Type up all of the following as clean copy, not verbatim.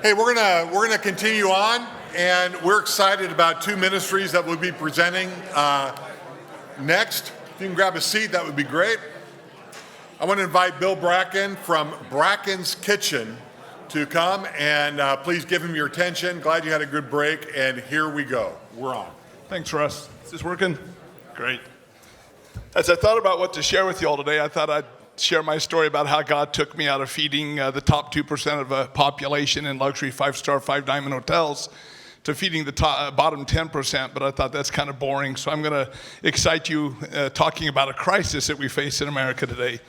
Hey, we're gonna continue on, and we're excited about two ministries that we'll be presenting next. If you can grab a seat, that would be great. I want to invite Bill Bracken from Bracken's Kitchen to come, and please give him your attention. Glad you had a good break, and here we go. We're on. Thanks, Russ. Is this working? Great. As I thought about what to share with you all today, I thought I'd share my story about how God took me out of feeding the top 2% of a population in luxury 5-star, 5-diamond hotels to feeding the bottom 10%, but I thought that's kind of boring. So I'm going to excite you talking about a crisis that we face in America today.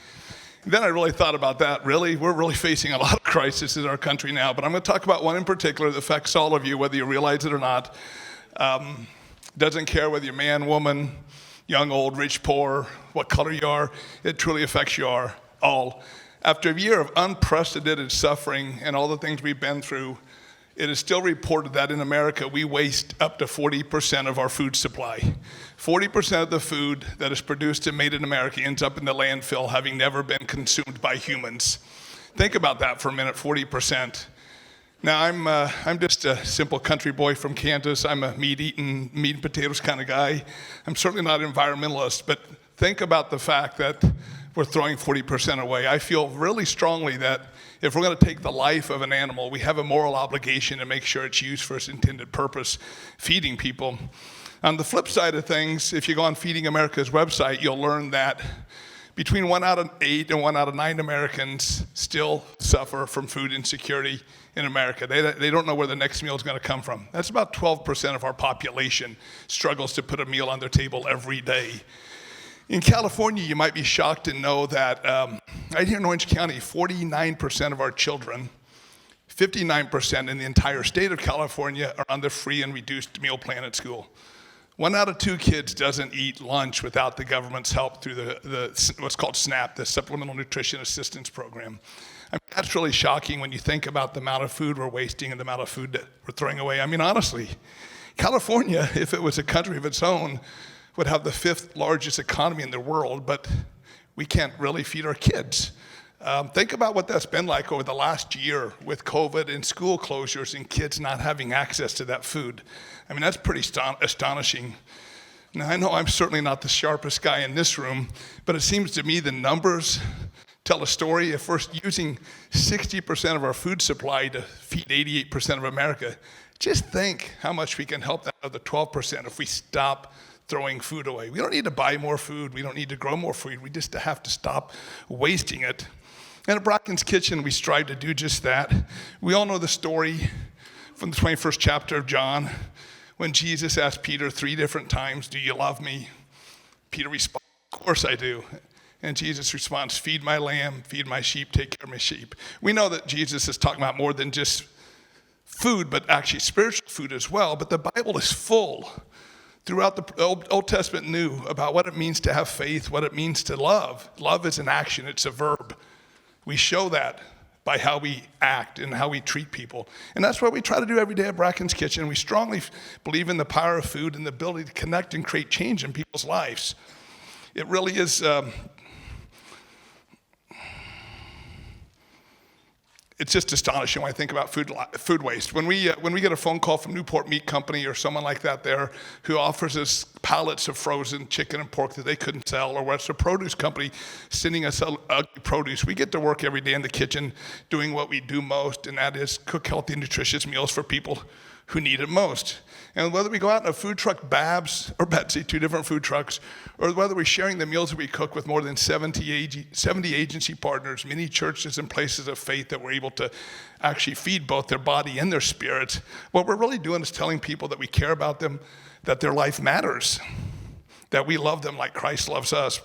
Then I really thought about that. We're really facing a lot of crises in our country now, but I'm going to talk about one in particular that affects all of you, whether you realize it or not. Doesn't care whether you're man, woman, young, old, rich, poor, what color you are, it truly affects you all. After a year of unprecedented suffering and all the things we've been through, it is still reported that in America we waste up to 40% of our food supply. 40% of the food that is produced and made in America ends up in the landfill, having never been consumed by humans. Think about that for a minute, 40%. Now, I'm just a simple country boy from Kansas. I'm a meat and potatoes kind of guy. I'm certainly not an environmentalist, but think about the fact that we're throwing 40% away. I feel really strongly that if we're going to take the life of an animal, we have a moral obligation to make sure it's used for its intended purpose, feeding people. On the flip side of things, if you go on Feeding America's website, you'll learn that between 1 out of 8 and 1 out of 9 Americans still suffer from food insecurity in America. They don't know where the next meal is going to come from. That's about 12% of our population struggles to put a meal on their table every day. In California, you might be shocked to know that right here in Orange County, 49% of our children, 59% in the entire state of California are on the free and reduced meal plan at school. 1 out of 2 kids doesn't eat lunch without the government's help through the what's called SNAP, the Supplemental Nutrition Assistance Program. I mean, that's really shocking when you think about the amount of food we're wasting and the amount of food that we're throwing away. I mean, honestly, California, if it was a country of its own, would have the 5th largest economy in the world, but we can't really feed our kids. Think about what that's been like over the last year with COVID and school closures and kids not having access to that food. I mean, that's pretty astonishing. Now, I know I'm certainly not the sharpest guy in this room, but it seems to me the numbers tell a story. If we're using 60% of our food supply to feed 88% of America, just think how much we can help that other 12% if we stop throwing food away. We don't need to buy more food. We don't need to grow more food. We just have to stop wasting it. And at Bracken's Kitchen, we strive to do just that. We all know the story from the 21st chapter of John when Jesus asked Peter 3 different times, "Do you love me?" Peter responds, "Of course I do." And Jesus responds, "Feed my lamb, feed my sheep, take care of my sheep." We know that Jesus is talking about more than just food, but actually spiritual food as well. But the Bible is full. Throughout the Old Testament knew about what it means to have faith, what it means to love. Love is an action, it's a verb. We show that by how we act and how we treat people. And that's what we try to do every day at Bracken's Kitchen. We strongly believe in the power of food and the ability to connect and create change in people's lives. It really is, it's just astonishing when I think about food waste. When we get a phone call from Newport Meat Company or someone like that there who offers us pallets of frozen chicken and pork that they couldn't sell, or what's a produce company sending us ugly produce, we get to work every day in the kitchen doing what we do most, and that is cook healthy, nutritious meals for people who need it most. And whether we go out in a food truck, Babs or Betsy, 2 different food trucks, or whether we're sharing the meals that we cook with more than 70 agency partners, many churches and places of faith that we're able to actually feed both their body and their spirit, what we're really doing is telling people that we care about them, that their life matters, that we love them like Christ loves us.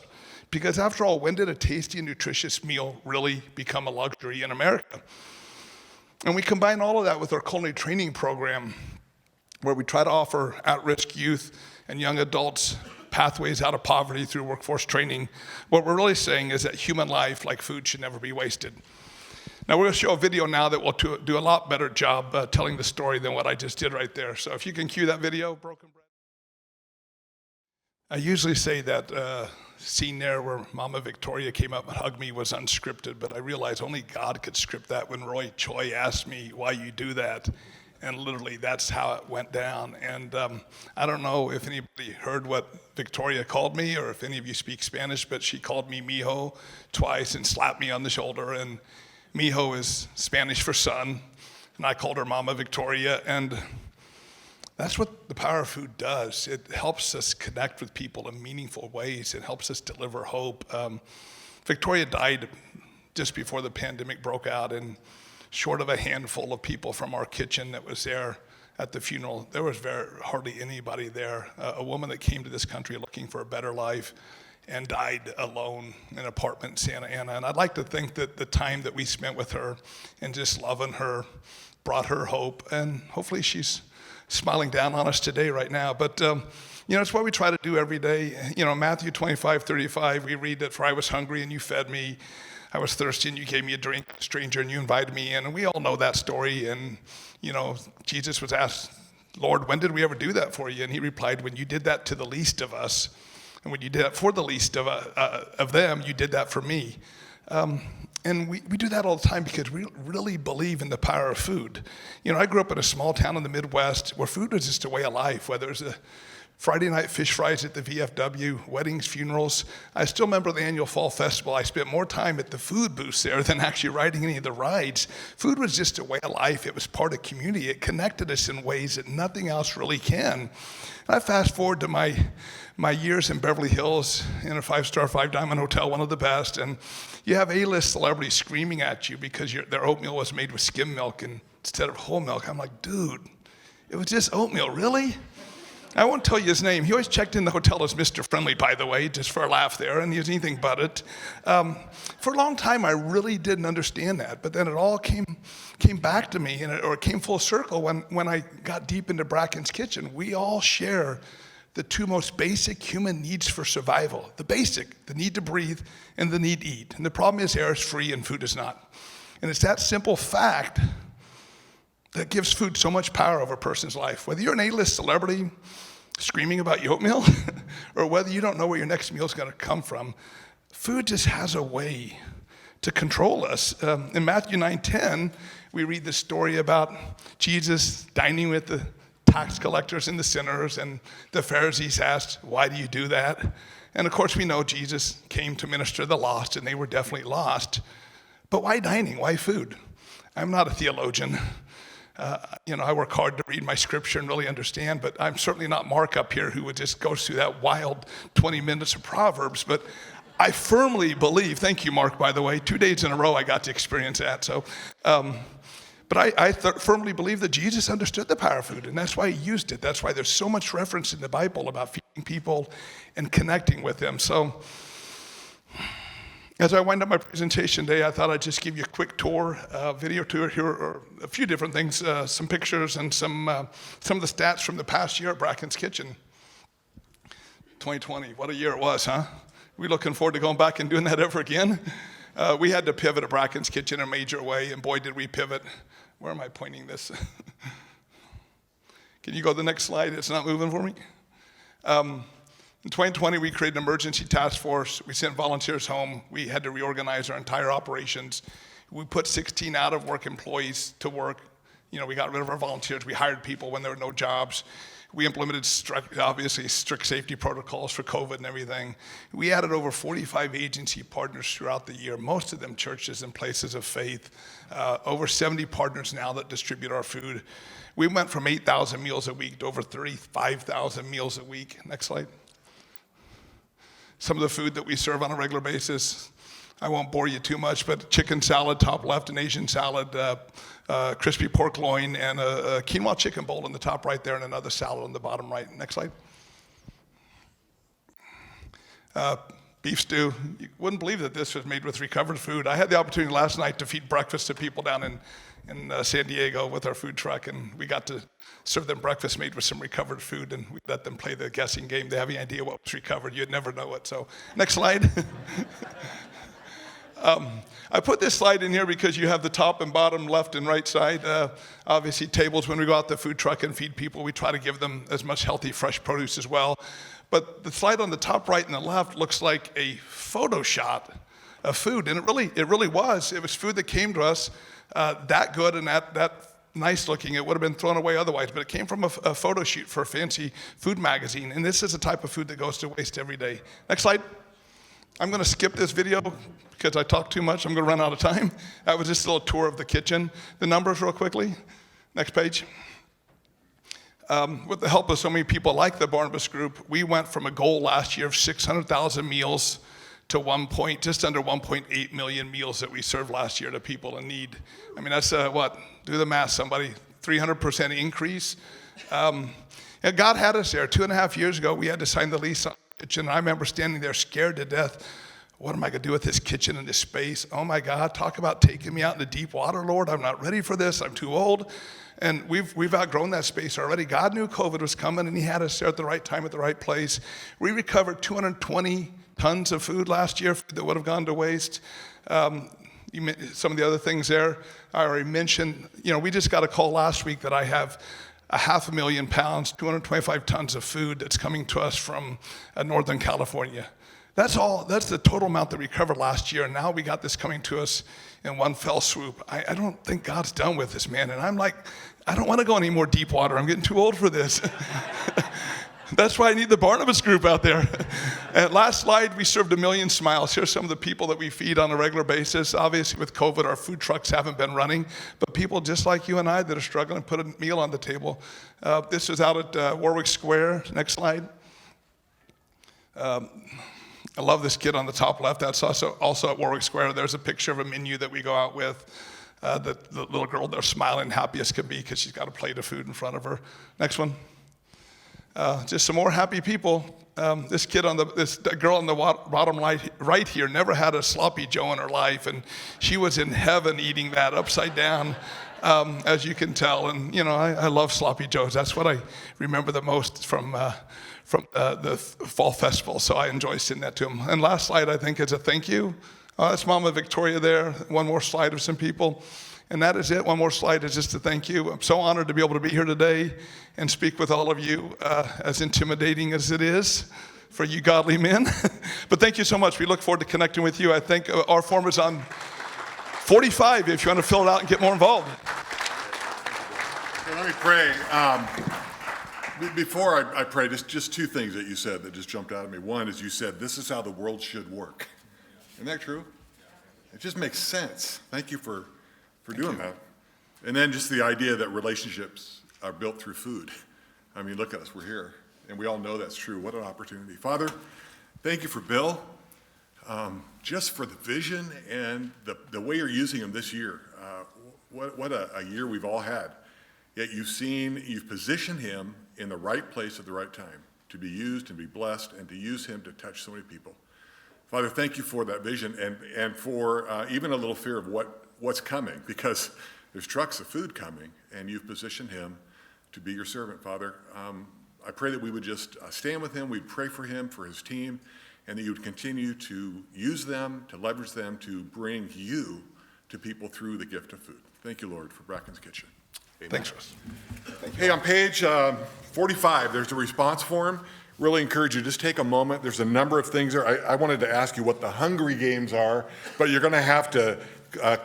Because after all, when did a tasty and nutritious meal really become a luxury in America? And we combine all of that with our culinary training program, where we try to offer at-risk youth and young adults pathways out of poverty through workforce training. What we're really saying is that human life, like food, should never be wasted. Now, we're going to show a video now that will do a lot better job telling the story than what I just did right there. So if you can cue that video, Broken Bread. I usually say that scene there where Mama Victoria came up and hugged me was unscripted, but I realized only God could script that when Roy Choi asked me why you do that. And literally, that's how it went down. And I don't know if anybody heard what Victoria called me or if any of you speak Spanish, but she called me mijo twice and slapped me on the shoulder. And mijo is Spanish for son. And I called her Mama Victoria. And that's what the power of food does. It helps us connect with people in meaningful ways. It helps us deliver hope. Victoria died just before the pandemic broke out, and short of a handful of people from our kitchen that was there at the funeral, there was hardly anybody there. A woman that came to this country looking for a better life and died alone in an apartment in Santa Ana. And I'd like to think that the time that we spent with her and just loving her brought her hope, and hopefully she's smiling down on us today right now. But it's what we try to do every day. Matthew 25:35, we read that, "For I was hungry and you fed me. I was thirsty and you gave me a drink, stranger and you invited me in." And we all know that story. And, Jesus was asked, "Lord, when did we ever do that for you?" And he replied, "When you did that to the least of us, and when you did that for the least of them, you did that for me." And we do that all the time because we really believe in the power of food. I grew up in a small town in the Midwest where food was just a way of life, whether it was a Friday night fish fries at the VFW, weddings, funerals. I still remember the annual fall festival. I spent more time at the food booths there than actually riding any of the rides. Food was just a way of life. It was part of community. It connected us in ways that nothing else really can. And I fast forward to my years in Beverly Hills in a 5-star, 5-diamond hotel, one of the best, and you have A-list celebrities screaming at you because their oatmeal was made with skim milk instead of whole milk. I'm like, dude, it was just oatmeal, really? I won't tell you his name. He always checked in the hotel as Mr. Friendly, by the way, just for a laugh there, and he was anything but it. For a long time, I really didn't understand that, but then it all came back to me, or it came full circle when I got deep into Bracken's kitchen. We all share the two most basic human needs for survival. The basic, the need to breathe, and the need to eat. And the problem is air is free and food is not. And it's that simple fact that gives food so much power over a person's life. Whether you're an A-list celebrity screaming about your oatmeal, or whether you don't know where your next meal is going to come from, food just has a way to control us. In Matthew 9:10, we read the story about Jesus dining with the tax collectors and the sinners, and the Pharisees asked, "Why do you do that?" And of course, we know Jesus came to minister to the lost, and they were definitely lost. But why dining? Why food? I'm not a theologian. I work hard to read my scripture and really understand, but I'm certainly not Mark up here who would just go through that wild 20 minutes of Proverbs. But I firmly believe, thank you, Mark, by the way, 2 days in a row I got to experience that. So, but I firmly believe that Jesus understood the power of food, and that's why he used it. That's why there's so much reference in the Bible about feeding people and connecting with them. So, as I wind up my presentation today, I thought I'd just give you a quick tour, video tour here, or a few different things, some pictures and some of the stats from the past year at Bracken's Kitchen. 2020, what a year it was, huh? We looking forward to going back and doing that ever again? We had to pivot at Bracken's Kitchen in a major way, and boy, did we pivot. Where am I pointing this? Can you go to the next slide? It's not moving for me. In 2020, we created an emergency task force. We sent volunteers home. We had to reorganize our entire operations. We put 16 out-of-work employees to work. We got rid of our volunteers. We hired people when there were no jobs. We implemented strict safety protocols for COVID and everything. We added over 45 agency partners throughout the year, most of them churches and places of faith. Over 70 partners now that distribute our food. We went from 8,000 meals a week to over 35,000 meals a week. Next slide. Some of the food that we serve on a regular basis, I won't bore you too much, but chicken salad, top left, an Asian salad, crispy pork loin, and a quinoa chicken bowl in the top right there, and another salad on the bottom right. Next slide. Beef stew. You wouldn't believe that this was made with recovered food. I had the opportunity last night to feed breakfast to people down in San Diego with our food truck, and we got to serve them breakfast made with some recovered food, and we let them play the guessing game. They have any idea what was recovered? You'd never know it. So next slide. I put this slide in here because you have the top and bottom, left and right side. Obviously, tables, when we go out the food truck and feed people, we try to give them as much healthy, fresh produce as well. But the slide on the top right and the left looks like a photo shot of food, and it really was. It was food that came to us that good and that nice looking. It would have been thrown away otherwise, but it came from a photo shoot for a fancy food magazine, and this is the type of food that goes to waste every day. Next slide. I'm going to skip this video because I talk too much. I'm going to run out of time. That was just a little tour of the kitchen. The numbers real quickly. Next page. With the help of so many people like the Barnabas Group, we went from a goal last year of 600,000 meals to just under 1.8 million meals that we served last year to people in need. I mean, that's what? Do the math, somebody. 300% increase. And God had us there. 2.5 years ago, we had to sign the lease on the kitchen. I remember standing there scared to death. What am I going to do with this kitchen and this space? Oh my God, talk about taking me out into deep water, Lord. I'm not ready for this. I'm too old. And we've outgrown that space already. God knew COVID was coming, and he had us there at the right time, at the right place. We recovered 220 tons of food last year that would have gone to waste. Some of the other things there I already mentioned. We just got a call last week that I have 500,000 pounds, 225 tons of food that's coming to us from Northern California. That's the total amount that we covered last year, and now we got this coming to us in one fell swoop. I don't think God's done with this, man, and I'm like, I don't want to go any more deep water. I'm getting too old for this. That's why I need the Barnabas Group out there. And last slide, we served 1 million smiles. Here's some of the people that we feed on a regular basis. Obviously, with COVID, our food trucks haven't been running, but people just like you and I that are struggling to put a meal on the table. This is out at Warwick Square. Next slide. I love this kid on the top left. That's also at Warwick Square. There's a picture of a menu that we go out with. The little girl there smiling, happy as could be because she's got a plate of food in front of her. Next one. Just some more happy people. This girl on the bottom right here never had a sloppy Joe in her life, and she was in heaven eating that upside down, as you can tell. And I love sloppy Joes. That's what I remember the most from the fall festival. So I enjoy sending that to them. And last slide, I think, is a thank you. That's Mama Victoria there. One more slide of some people. And that is it. One more slide is just a thank you. I'm so honored to be able to be here today and speak with all of you, as intimidating as it is for you godly men. But thank you so much. We look forward to connecting with you. I think our form is on 45 if you want to fill it out and get more involved. Let me pray. Before I pray, just two things that you said that just jumped out at me. One is you said, this is how the world should work. Isn't that true? It just makes sense. Thank you for doing that. And then just the idea that relationships are built through food. I mean, look at us, we're here. And we all know that's true. What an opportunity. Father, thank you for Bill, just for the vision and the way you're using him this year. What a year we've all had. Yet you've positioned him in the right place at the right time to be used and be blessed and to use him to touch so many people. Father, thank you for that vision and for even a little fear of what's coming, because there's trucks of food coming, and you've positioned him to be your servant, Father. I pray that we would just stand with him, we'd pray for him, for his team, and that you would continue to use them, to leverage them, to bring you to people through the gift of food. Thank you, Lord, for Bracken's Kitchen. Amen. Thanks, Russ. Hey, on page 45, there's a response form. Really encourage you, just take a moment. There's a number of things there. I wanted to ask you what the Hungry Games are, but you're going to have to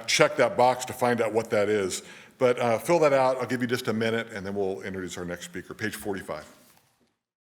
check that box to find out what that is. But fill that out. I'll give you just a minute, and then we'll introduce our next speaker. Page 45.